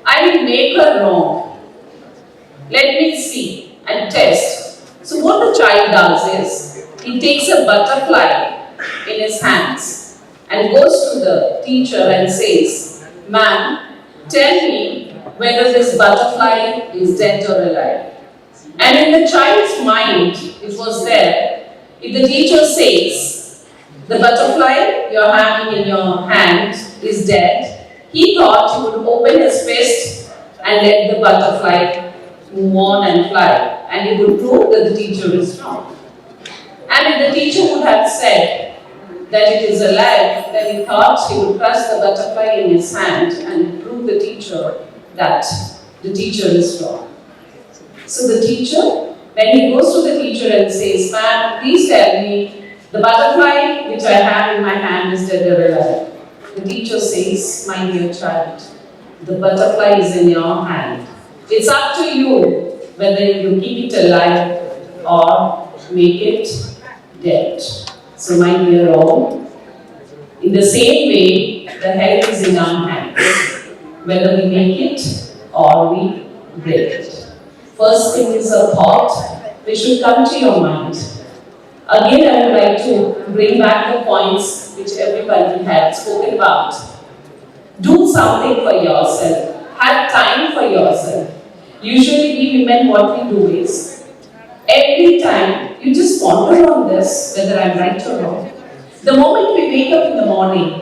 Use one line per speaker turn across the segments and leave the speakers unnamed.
I will make her wrong. Let me see and test. So what the child does is, he takes a butterfly in his hands and goes to the teacher and says, "Ma'am, tell me whether this butterfly is dead or alive." And in the child's mind, it was there, if the teacher says, "The butterfly you're having in your hand is dead," he thought he would open his fist and let the butterfly move on and fly, and he would prove that the teacher is wrong. And if the teacher would have said that it is alive, then he thought he would crush the butterfly in his hand and prove the teacher that the teacher is wrong. So the teacher, when he goes to the teacher and says, "Ma'am, please tell me, the butterfly which I have in my hand is dead or alive?" The teacher says, "My dear child, the butterfly is in your hand. It's up to you whether you keep it alive or make it dead." So my dear all, in the same way, the health is in our hands, whether we make it or we break it. First thing is a thought which should come to your mind. Again, I would like to bring back the points which everybody had spoken about. Do something for yourself. Have time for yourself. Usually we women, what we do is, every time you just ponder on this, whether I'm right or wrong. The moment we wake up in the morning,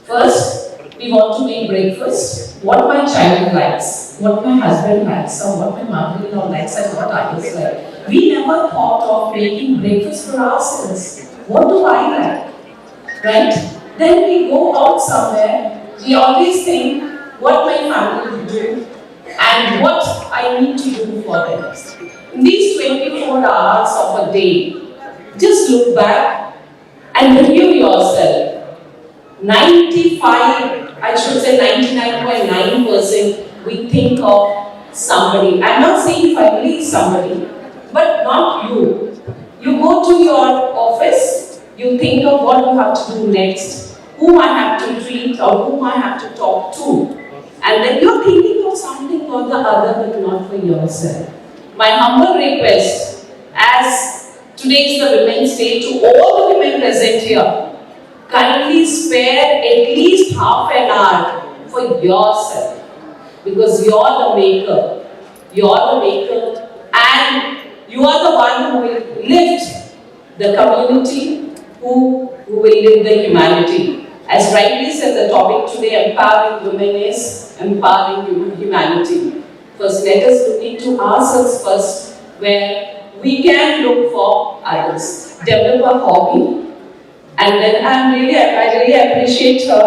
first we want to make breakfast. What my child likes, what my husband likes, or what my mother-in-law likes, and what others like. We never thought of making breakfast for ourselves. What do I like? Right? Then we go out somewhere. We always think what my family will do and what I need to do for them. In these 24 hours of a day, just look back and review yourself. 99.9% we think of somebody. I'm not saying if I believe somebody, but not you. You go to your office, you think of what you have to do next, whom I have to treat or whom I have to talk to. And then you're thinking of something or the other, but not for yourself. My humble request, as today is the Women's Day, to all the women present here, kindly spare at least half an hour for yourself. Because you're the maker. You're the maker, and you are the one who will lift the community, who will lift the humanity. As rightly said, the topic today, empowering women, is empowering humanity. First, let us look into ourselves first, where we can look for others. Develop a hobby, and then I really appreciate her.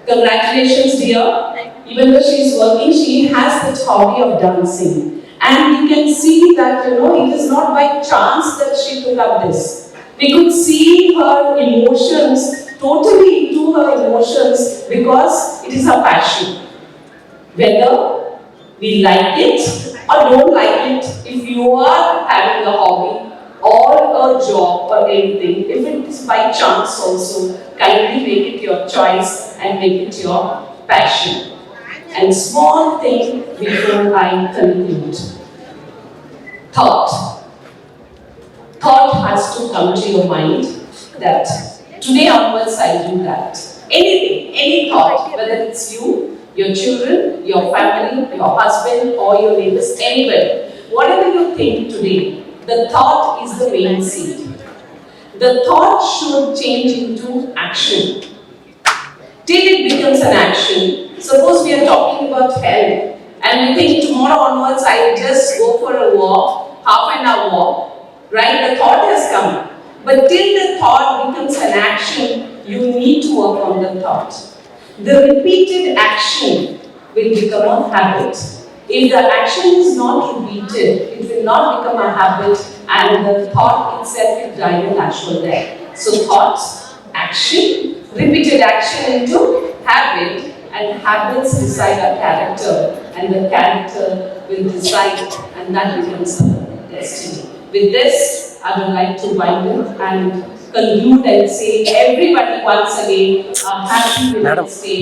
Congratulations, dear. Even though she is working, she has this hobby of dancing. And we can see that, it is not by chance that she took up this. We could see her emotions, totally into her emotions, because it is her passion. Whether we like it or don't like it, if you are having a hobby or a job or anything, if it is by chance also, kindly make it your choice and make it your passion. And small thing before I conclude. Thought. Thought has to come to your mind that today onwards I'll do that. Anything, any thought, whether it's you, your children, your family, your husband, or your neighbors, anybody. Whatever you think today, the thought is the main seed. The thought should change into action. Till it becomes an action. Suppose we are talking about health, and we think tomorrow onwards I will just go for a walk, half an hour walk, right? The thought has come. But till the thought becomes an action, you need to work on the thought. The repeated action will become a habit. If the action is not repeated, it will not become a habit, and the thought itself will die a natural death. So thought, action, repeated action into habit, and habits decide our character, and the character will decide, and that becomes a destiny. With this, I would like to wind up and conclude and say everybody once again a happy Women's Day.